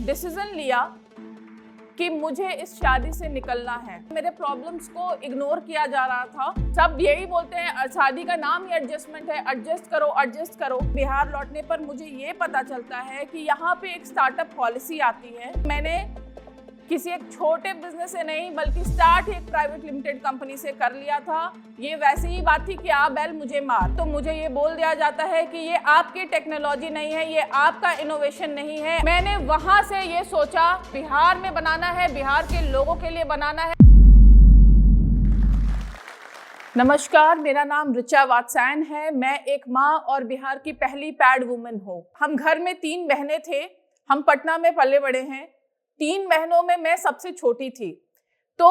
Decision लिया कि मुझे इस शादी से निकलना है। मेरे प्रॉब्लम्स को इग्नोर किया जा रहा था। सब यही बोलते हैं शादी का नाम ही एडजस्टमेंट है, एडजस्ट करो एडजस्ट करो। बिहार लौटने पर मुझे ये पता चलता है कि यहाँ पे एक स्टार्टअप पॉलिसी आती है। मैंने किसी एक छोटे बिजनेस से नहीं बल्कि स्टार्ट एक प्राइवेट लिमिटेड कंपनी से कर लिया था। ये वैसी ही बात थी कि आप बैल मुझे मार। तो मुझे ये बोल दिया जाता है कि ये आपकी टेक्नोलॉजी नहीं है, ये आपका इनोवेशन नहीं है। मैंने वहां से ये सोचा बिहार में बनाना है, बिहार के लोगों के लिए बनाना है। नमस्कार, मेरा नाम ऋचा वात्सायन है। मैं एक माँ और बिहार की पहली पैड वुमन हूँ। हम घर में 3 बहनें थे। हम पटना में पले बड़े हैं। 3 बहनों में मैं सबसे छोटी थी। तो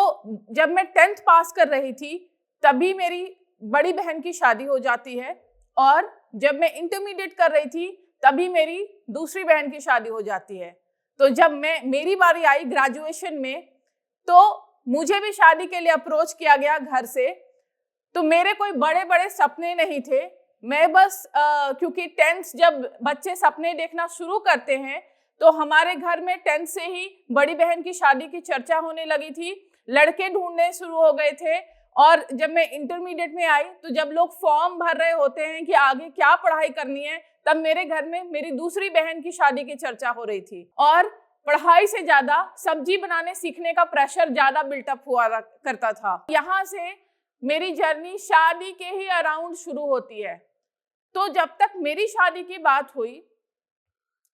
जब मैं 10th पास कर रही थी तभी मेरी बड़ी बहन की शादी हो जाती है, और जब मैं इंटरमीडिएट कर रही थी तभी मेरी दूसरी बहन की शादी हो जाती है। तो जब मेरी बारी आई ग्रेजुएशन में, तो मुझे भी शादी के लिए अप्रोच किया गया घर से। तो मेरे कोई बड़े बड़े सपने नहीं थे। मैं बस क्योंकि 10th जब बच्चे सपने देखना शुरू करते हैं तो हमारे घर में 10th से ही बड़ी बहन की शादी की चर्चा होने लगी थी। लड़के ढूंढने शुरू हो गए थे। और जब मैं इंटरमीडिएट में आई तो जब लोग फॉर्म भर रहे होते हैं कि आगे क्या पढ़ाई करनी है, तब मेरे घर में मेरी दूसरी बहन की शादी की चर्चा हो रही थी। और पढ़ाई से ज्यादा सब्जी बनाने सीखने का प्रेशर ज्यादा बिल्टअप हुआ करता था। यहाँ से मेरी जर्नी शादी के ही अराउंड शुरू होती है। तो जब तक मेरी शादी की बात हुई,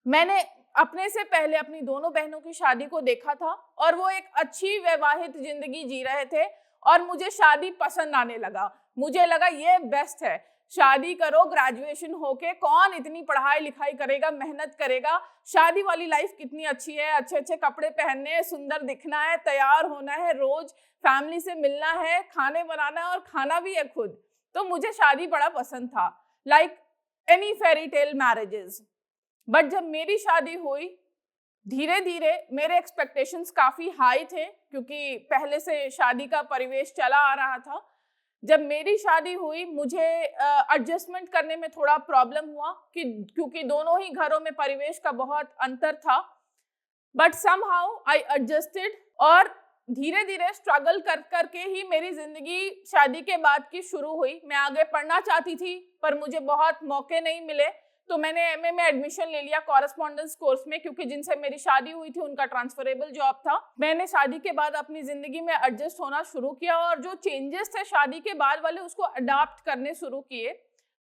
मैंने अपने से पहले अपनी दोनों बहनों की शादी को देखा था और वो एक अच्छी वैवाहिक जिंदगी जी रहे थे और मुझे शादी पसंद आने लगा। मुझे लगा ये बेस्ट है, शादी करो, ग्रेजुएशन होके कौन इतनी पढ़ाई लिखाई करेगा, मेहनत करेगा। शादी वाली लाइफ कितनी अच्छी है, अच्छे अच्छे कपड़े पहनने, सुंदर दिखना है, तैयार होना है, रोज फैमिली से मिलना है, खाने बनाना है और खाना भी है खुद। तो मुझे शादी बड़ा पसंद था, like any fairy tale marriages. But जब मेरी शादी हुई, धीरे धीरे मेरे एक्सपेक्टेशंस काफ़ी हाई थे क्योंकि पहले से शादी का परिवेश चला आ रहा था। जब मेरी शादी हुई मुझे एडजस्टमेंट करने में थोड़ा प्रॉब्लम हुआ क्योंकि दोनों ही घरों में परिवेश का बहुत अंतर था। बट समहाउ आई एडजस्टेड और धीरे धीरे स्ट्रगल कर करके ही मेरी जिंदगी शादी के बाद की शुरू हुई। मैं आगे पढ़ना चाहती थी पर मुझे बहुत मौके नहीं मिले, तो मैंने एमए में एडमिशन ले लिया कॉरेस्पॉन्डेंस कोर्स में, क्योंकि जिनसे मेरी शादी हुई थी उनका ट्रांसफरेबल जॉब था। मैंने शादी के बाद अपनी जिंदगी में एडजस्ट होना शुरू किया और जो चेंजेस थे शादी के बाद वाले उसको अडॉप्ट करने शुरू किए।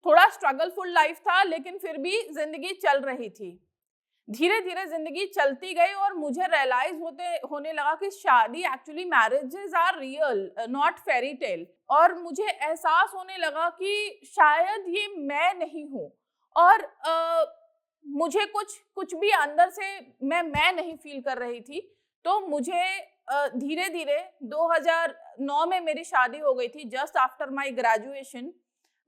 थोड़ा स्ट्रगलफुल लाइफ था लेकिन फिर भी जिंदगी चल रही थी। धीरे धीरे जिंदगी चलती गई और मुझे रियलाइज होने लगा कि शादी actually marriages are real, not fairy tale. और मुझे एहसास होने लगा कि शायद ये मैं नहीं हूँ और मुझे कुछ भी अंदर से मैं नहीं फील कर रही थी। तो मुझे धीरे धीरे 2009 में मेरी शादी हो गई थी, जस्ट आफ्टर माय ग्रेजुएशन।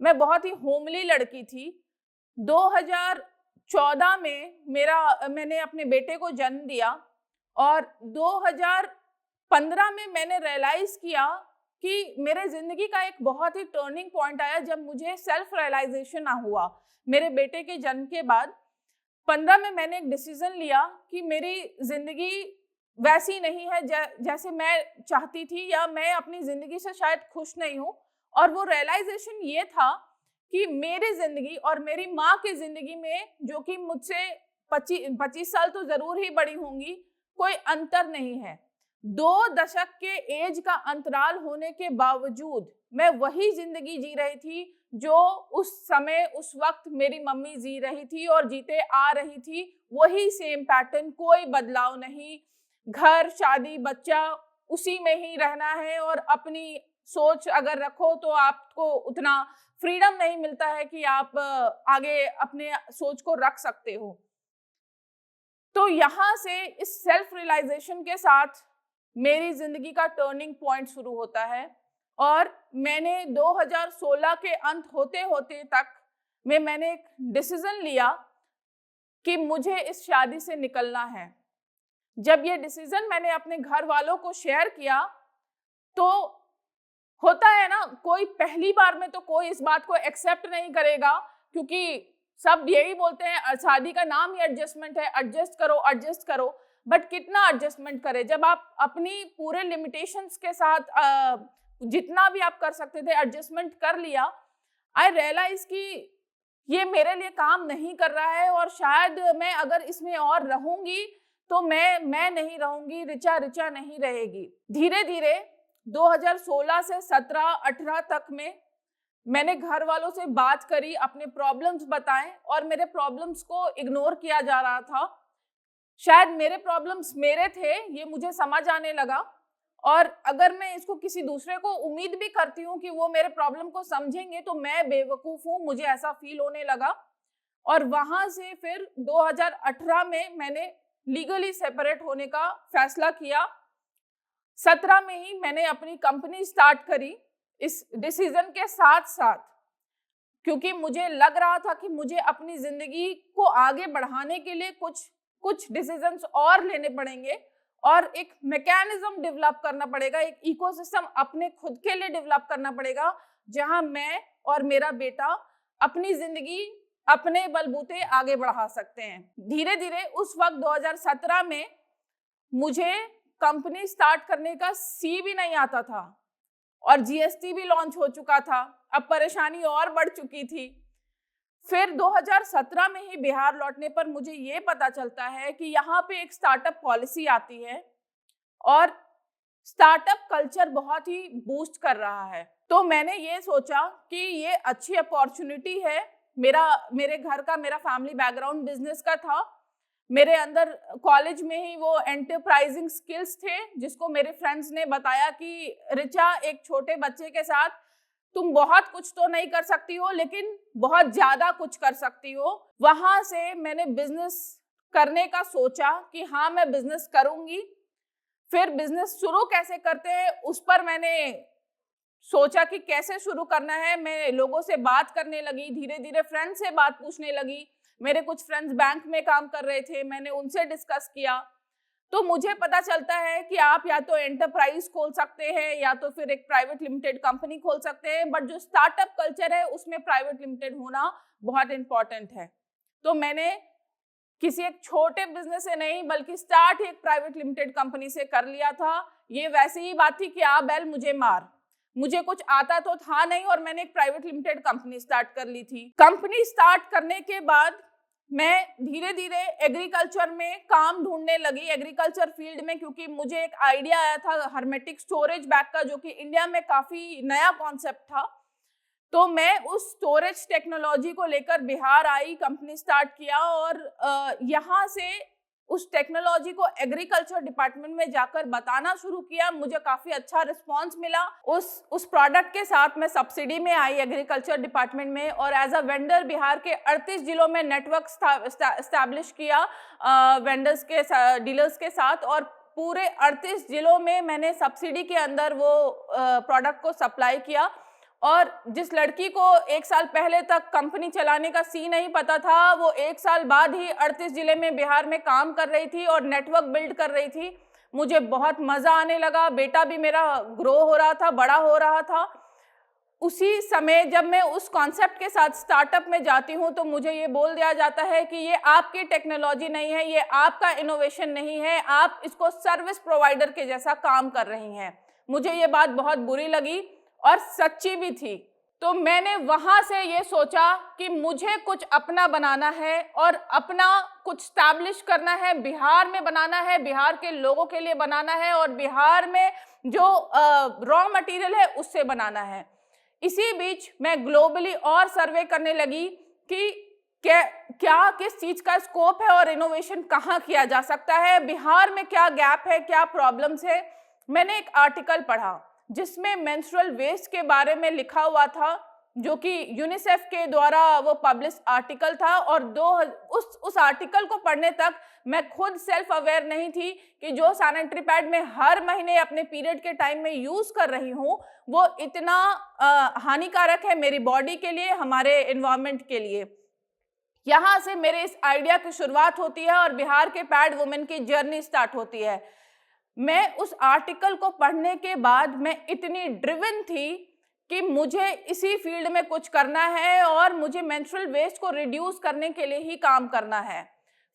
मैं बहुत ही होमली लड़की थी। 2014 में मैंने अपने बेटे को जन्म दिया और 2015 में मैंने रियलाइज किया कि मेरे जिंदगी का एक बहुत ही टर्निंग पॉइंट आया जब मुझे सेल्फ रियलाइजेशन हुआ। मेरे बेटे के जन्म के बाद 15 में मैंने एक डिसीजन लिया कि मेरी जिंदगी वैसी नहीं है जैसे मैं चाहती थी, या मैं अपनी जिंदगी से शायद खुश नहीं हूँ। और वो रियलाइजेशन ये था कि मेरी जिंदगी और मेरी माँ की जिंदगी में, जो कि मुझसे 25 साल तो जरूर ही बड़ी होंगी, कोई अंतर नहीं है। 2 दशक के एज का अंतराल होने के बावजूद मैं वही जिंदगी जी रही थी जो उस समय उस वक्त मेरी मम्मी जी रही थी और जीते आ रही थी। वही सेम पैटर्न, कोई बदलाव नहीं। घर, शादी, बच्चा, उसी में ही रहना है। और अपनी सोच अगर रखो तो आपको उतना फ्रीडम नहीं मिलता है कि आप आगे अपने सोच को रख सकते हो। तो यहाँ से इस सेल्फ रियलाइजेशन के साथ मेरी जिंदगी का टर्निंग पॉइंट शुरू होता है। और मैंने 2016 के अंत होते होते तक मैंने एक डिसीजन लिया कि मुझे इस शादी से निकलना है। जब ये डिसीजन मैंने अपने घर वालों को शेयर किया तो होता है ना, कोई पहली बार में तो कोई इस बात को एक्सेप्ट नहीं करेगा क्योंकि सब यही बोलते हैं शादी का नाम ही एडजस्टमेंट है, एडजस्ट करो एडजस्ट करो। बट कितना एडजस्टमेंट करें जब आप अपनी पूरे लिमिटेशंस के साथ जितना भी आप कर सकते थे एडजस्टमेंट कर लिया। आई रियलाइज कि ये मेरे लिए काम नहीं कर रहा है और शायद मैं अगर इसमें और रहूंगी तो मैं नहीं रहूंगी, रिचा नहीं रहेगी। धीरे धीरे 2016 से 17-18 तक में मैंने घर वालों से बात करी, अपने प्रॉब्लम्स बताएं और मेरे प्रॉब्लम्स को इग्नोर किया जा रहा था। शायद मेरे प्रॉब्लम्स मेरे थे, ये मुझे समझ आने लगा। और अगर मैं इसको किसी दूसरे को उम्मीद भी करती हूँ कि वो मेरे प्रॉब्लम को समझेंगे तो मैं बेवकूफ हूँ, मुझे ऐसा फील होने लगा। और वहां से फिर 2018 में मैंने लीगली सेपरेट होने का फैसला किया। 17 में ही मैंने अपनी कंपनी स्टार्ट करी इस डिसीजन के साथ साथ, क्योंकि मुझे लग रहा था कि मुझे अपनी जिंदगी को आगे बढ़ाने के लिए कुछ डिसीजंस और लेने पड़ेंगे और एक मैकेनिज्म डेवलप करना पड़ेगा, एक इकोसिस्टम अपने खुद के लिए डेवलप करना पड़ेगा जहां मैं और मेरा बेटा अपनी जिंदगी अपने बलबूते आगे बढ़ा सकते हैं। धीरे धीरे उस वक्त 2017 में मुझे कंपनी स्टार्ट करने का सी भी नहीं आता था और जीएसटी भी लॉन्च हो चुका था। अब परेशानी और बढ़ चुकी थी। फिर 2017 में ही बिहार लौटने पर मुझे ये पता चलता है कि यहाँ पे एक स्टार्टअप पॉलिसी आती है और स्टार्टअप कल्चर बहुत ही बूस्ट कर रहा है। तो मैंने ये सोचा कि ये अच्छी अपॉर्चुनिटी है। मेरे घर का, मेरा फैमिली बैकग्राउंड बिजनेस का था। मेरे अंदर कॉलेज में ही वो एंटरप्राइजिंग स्किल्स थे जिसको मेरे फ्रेंड्स ने बताया कि रिचा, एक छोटे बच्चे के साथ तुम बहुत कुछ तो नहीं कर सकती हो लेकिन बहुत ज्यादा कुछ कर सकती हो। वहां से मैंने बिजनेस करने का सोचा कि हाँ मैं बिजनेस करूंगी। फिर बिजनेस शुरू कैसे करते हैं उस पर मैंने सोचा कि कैसे शुरू करना है। मैं लोगों से बात करने लगी, धीरे धीरे फ्रेंड्स से बात पूछने लगी। मेरे कुछ फ्रेंड्स बैंक में काम कर रहे थे, मैंने उनसे डिस्कस किया। तो मुझे पता चलता है कि आप या तो एंटरप्राइज खोल सकते हैं या तो फिर एक प्राइवेट लिमिटेड कंपनी खोल सकते हैं, बट जो स्टार्टअप कल्चर है उसमें प्राइवेट लिमिटेड होना बहुत इंपॉर्टेंट है। तो मैंने किसी एक छोटे बिजनेस से नहीं बल्कि स्टार्ट एक प्राइवेट लिमिटेड कंपनी से कर लिया था। ये वैसी ही बात थी कि आ बैल मुझे मार, मुझे कुछ आता तो था नहीं और मैंने एक प्राइवेट लिमिटेड कंपनी स्टार्ट कर ली थी। कंपनी स्टार्ट करने के बाद मैं धीरे धीरे एग्रीकल्चर में काम ढूंढने लगी, एग्रीकल्चर फील्ड में, क्योंकि मुझे एक आइडिया आया था हर्मेटिक स्टोरेज बैग का जो कि इंडिया में काफी नया कॉन्सेप्ट था। तो मैं उस स्टोरेज टेक्नोलॉजी को लेकर बिहार आई, कंपनी स्टार्ट किया और यहाँ से उस टेक्नोलॉजी को एग्रीकल्चर डिपार्टमेंट में जाकर बताना शुरू किया। मुझे काफी अच्छा रिस्पांस मिला। उस प्रोडक्ट के साथ मैं सब्सिडी में आई एग्रीकल्चर डिपार्टमेंट में और एज अ वेंडर बिहार के 38 जिलों में नेटवर्क एस्टैब्लिश किया वेंडर्स के डीलर्स के साथ और पूरे 38 जिलों में मैंने सब्सिडी के अंदर वो प्रोडक्ट को सप्लाई किया। और जिस लड़की को 1 साल पहले तक कंपनी चलाने का सी नहीं पता था, वो 1 साल बाद ही 38 जिले में बिहार में काम कर रही थी और नेटवर्क बिल्ड कर रही थी। मुझे बहुत मजा आने लगा। बेटा भी मेरा ग्रो हो रहा था, बड़ा हो रहा था। उसी समय जब मैं उस कॉन्सेप्ट के साथ स्टार्टअप में जाती हूँ तो मुझे ये बोल दिया जाता है कि ये आपकी टेक्नोलॉजी नहीं है, ये आपका इनोवेशन नहीं है, आप इसको सर्विस प्रोवाइडर के जैसा काम कर रही हैं। मुझे ये बात बहुत बुरी लगी और सच्ची भी थी। तो मैंने वहां से ये सोचा कि मुझे कुछ अपना बनाना है और अपना कुछ स्टैब्लिश करना है, बिहार में बनाना है, बिहार के लोगों के लिए बनाना है और बिहार में जो रॉ मटेरियल है उससे बनाना है। इसी बीच मैं ग्लोबली और सर्वे करने लगी कि क्या किस चीज का स्कोप है और इनोवेशन कहाँ किया जा सकता है, बिहार में क्या गैप है, क्या प्रॉब्लम्स है। मैंने एक आर्टिकल पढ़ा जिसमें मेंस्ट्रुअल वेस्ट के बारे में लिखा हुआ था, जो कि यूनिसेफ के द्वारा वो पब्लिश आर्टिकल था। और उस आर्टिकल को पढ़ने तक मैं खुद सेल्फ अवेयर नहीं थी कि जो सैनिटरी पैड में हर महीने अपने पीरियड के टाइम में यूज कर रही हूँ वो इतना हानिकारक है मेरी बॉडी के लिए, हमारे एनवायरनमेंट के लिए। यहाँ से मेरे इस आइडिया की शुरुआत होती है और बिहार के पैड वुमेन की जर्नी स्टार्ट होती है। मैं उस आर्टिकल को पढ़ने के बाद मैं इतनी ड्रिवन थी कि मुझे इसी फील्ड में कुछ करना है और मुझे मेंस्ट्रुअल वेस्ट को रिड्यूस करने के लिए ही काम करना है।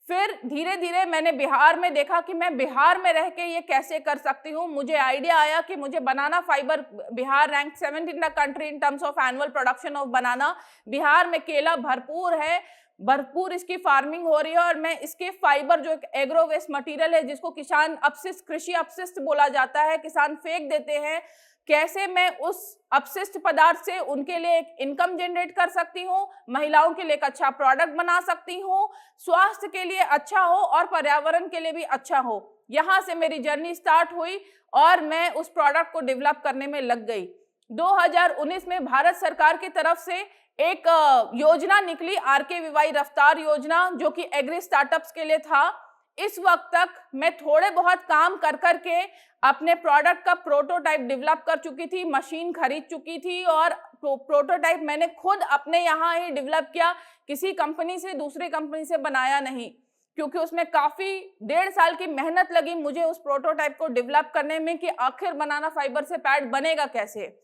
फिर धीरे धीरे मैंने बिहार में देखा कि मैं बिहार में रह के ये कैसे कर सकती हूँ। मुझे आइडिया आया कि मुझे banana fiber, Bihar rank 7th in the country in terms of annual production of banana. Bihar में केला भरपूर है, भरपूर इसकी फार्मिंग हो रही है, और मैं इसके फाइबर जो एक एग्रो वेस्ट मटीरियल है जिसको किसान अपशिष्ट, कृषि अपशिष्ट बोला जाता है, किसान फेंक देते हैं, कैसे मैं उस अपशिष्ट पदार्थ से उनके लिए एक इनकम जनरेट कर सकती हूँ, महिलाओं के लिए एक अच्छा प्रोडक्ट बना सकती हूँ, स्वास्थ्य के लिए अच्छा हो और पर्यावरण के लिए भी अच्छा हो। यहाँ से मेरी जर्नी स्टार्ट हुई और मैं उस प्रोडक्ट को डेवलप करने में लग गई। 2019 में भारत सरकार की तरफ से एक योजना निकली, RKVY रफ्तार योजना, जो कि एग्री स्टार्टअप्स के लिए था। इस वक्त तक मैं थोड़े बहुत काम कर करके अपने प्रोडक्ट का प्रोटोटाइप डेवलप कर चुकी थी, मशीन खरीद चुकी थी, और प्रोटोटाइप मैंने खुद अपने यहाँ ही डेवलप किया, किसी कंपनी से, दूसरी कंपनी से बनाया नहीं, क्योंकि उसमें काफी 1.5 साल की मेहनत लगी मुझे उस प्रोटोटाइप को डेवलप करने में कि आखिर बनाना फाइबर से पैड बनेगा कैसे।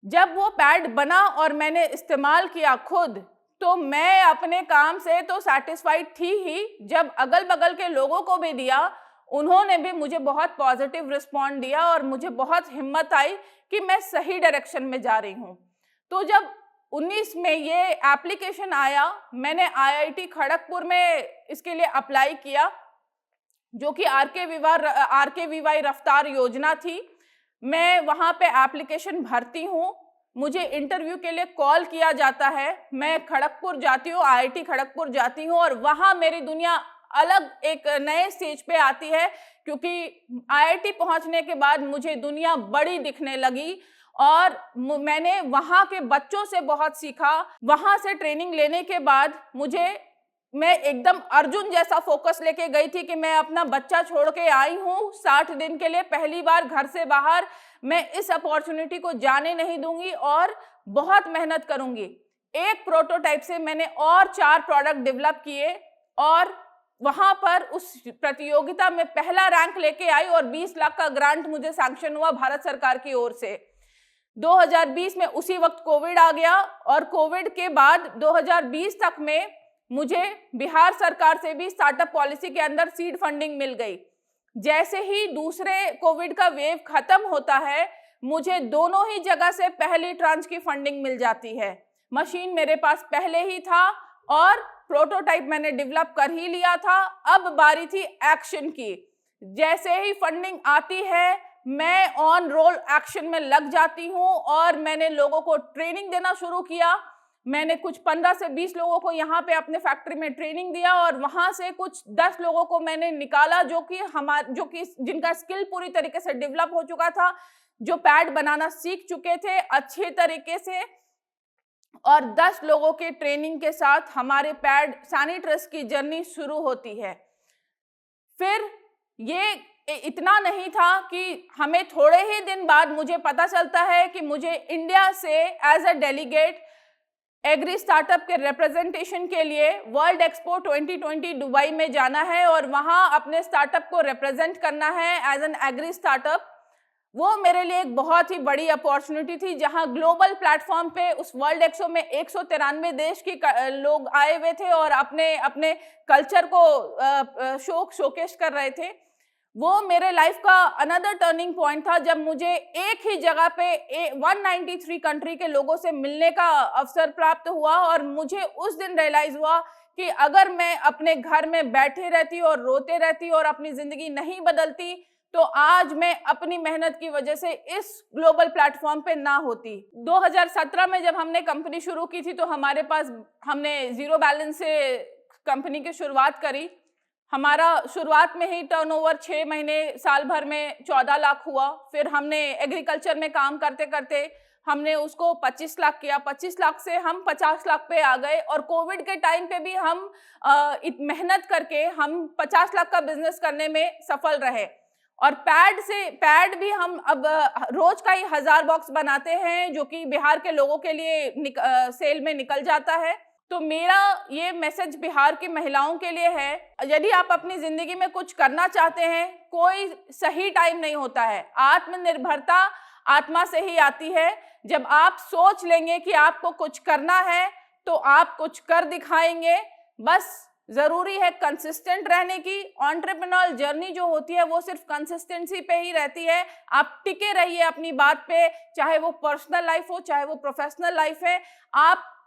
जब वो पैड बना और मैंने इस्तेमाल किया खुद, तो मैं अपने काम से तो सैटिस्फाइड थी ही, जब अगल बगल के लोगों को भी दिया, उन्होंने भी मुझे बहुत पॉजिटिव रिस्पॉन्ड दिया और मुझे बहुत हिम्मत आई कि मैं सही डायरेक्शन में जा रही हूँ। तो जब 19 में ये एप्लीकेशन आया, मैंने IIT खड़गपुर में इसके लिए अप्लाई किया, जो कि RKVY रफ्तार योजना थी। मैं वहाँ पे एप्लीकेशन भरती हूँ, मुझे इंटरव्यू के लिए कॉल किया जाता है, मैं खड़गपुर जाती हूँ, IIT खड़गपुर जाती हूँ, और वहाँ मेरी दुनिया अलग एक नए स्टेज पे आती है, क्योंकि IIT पहुँचने के बाद मुझे दुनिया बड़ी दिखने लगी और मैंने वहाँ के बच्चों से बहुत सीखा। वहाँ से ट्रेनिंग लेने के बाद मैं एकदम अर्जुन जैसा फोकस लेके गई थी कि मैं अपना बच्चा छोड़ के आई हूँ 60 दिन के लिए, पहली बार घर से बाहर, मैं इस अपॉर्चुनिटी को जाने नहीं दूंगी और बहुत मेहनत करूंगी। एक प्रोटोटाइप से मैंने और 4 प्रोडक्ट डेवलप किए और वहां पर उस प्रतियोगिता में पहला रैंक लेके आई और 20 लाख का ग्रांट मुझे सैंक्शन हुआ भारत सरकार की ओर से। 2020 में उसी वक्त कोविड आ गया और कोविड के बाद 2020 तक में मुझे बिहार सरकार से भी स्टार्टअप पॉलिसी के अंदर सीड फंडिंग मिल गई। जैसे ही दूसरे कोविड का वेव खत्म होता है, मुझे दोनों ही जगह से पहली ट्रांच की फंडिंग मिल जाती है। मशीन मेरे पास पहले ही था और प्रोटोटाइप मैंने डेवलप कर ही लिया था, अब बारी थी एक्शन की। जैसे ही फंडिंग आती है, मैं ऑन रोल एक्शन में लग जाती हूँ और मैंने लोगों को ट्रेनिंग देना शुरू किया। मैंने कुछ 15 से 20 लोगों को यहाँ पे अपने फैक्ट्री में ट्रेनिंग दिया और वहां से कुछ 10 लोगों को मैंने निकाला जो कि जिनका स्किल पूरी तरीके से डेवलप हो चुका था, जो पैड बनाना सीख चुके थे अच्छे तरीके से, और 10 लोगों के ट्रेनिंग के साथ हमारे पैड सैनिट्रस की जर्नी शुरू होती है। फिर ये इतना नहीं था कि हमें थोड़े ही दिन बाद मुझे पता चलता है कि मुझे इंडिया से as a delegate agri startup के रिप्रेजेंटेशन के लिए वर्ल्ड एक्सपो 2020 दुबई में जाना है और वहां अपने स्टार्टअप को रिप्रेजेंट करना है एज एन एग्री स्टार्टअप। वो मेरे लिए एक बहुत ही बड़ी अपॉर्चुनिटी थी, जहां ग्लोबल प्लेटफॉर्म पे उस वर्ल्ड एक्सपो में 193 देश के लोग आए हुए थे और अपने अपने कल्चर को शोकेस कर रहे थे। वो मेरे लाइफ का अनदर टर्निंग पॉइंट था, जब मुझे एक ही जगह पे 193 कंट्री के लोगों से मिलने का अवसर प्राप्त हुआ और मुझे उस दिन रियलाइज हुआ कि अगर मैं अपने घर में बैठे रहती और रोते रहती और अपनी जिंदगी नहीं बदलती, तो आज मैं अपनी मेहनत की वजह से इस ग्लोबल प्लेटफॉर्म पे ना होती। 2017 में जब हमने कंपनी शुरू की थी, तो हमने 0 बैलेंस से कंपनी की शुरुआत करी। हमारा शुरुआत में ही टर्नओवर 6 महीने साल भर में 14 लाख हुआ। फिर हमने एग्रीकल्चर में काम करते करते हमने उसको 25 लाख किया। 25 लाख से हम 50 लाख पे आ गए और कोविड के टाइम पे भी हम मेहनत करके हम 50 लाख का बिजनेस करने में सफल रहे। और पैड भी हम अब रोज का ही 1000 बॉक्स बनाते हैं, जो कि बिहार के लोगों के लिए सेल में निकल जाता है। तो मेरा ये मैसेज बिहार की महिलाओं के लिए है, यदि आप अपनी जिंदगी में कुछ करना चाहते हैं, कोई सही टाइम नहीं होता है। आत्मनिर्भरता आत्मा से ही आती है। जब आप सोच लेंगे कि आपको कुछ करना है, तो आप कुछ कर दिखाएंगे। बस जरूरी है कंसिस्टेंट रहने की। एंटरप्रेन्योर जर्नी जो होती है वो सिर्फ कंसिस्टेंसी पे ही रहती है। आप टिके रहिए अपनी बात पे, चाहे वो पर्सनल लाइफ हो चाहे वो प्रोफेशनल लाइफ है।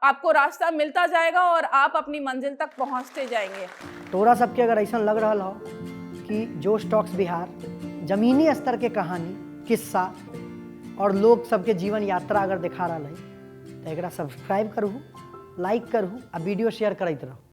आपको रास्ता मिलता जाएगा और आप अपनी मंजिल तक पहुंचते जाएंगे। तोरा सबके अगर ऐसा लग रहा हो कि जोश टॉक्स बिहार जमीनी स्तर के कहानी, किस्सा और लोग सबके जीवन यात्रा अगर दिखा रहा है तो एक सब्सक्राइब करूँ, लाइक करूँ और वीडियो शेयर करते रहो।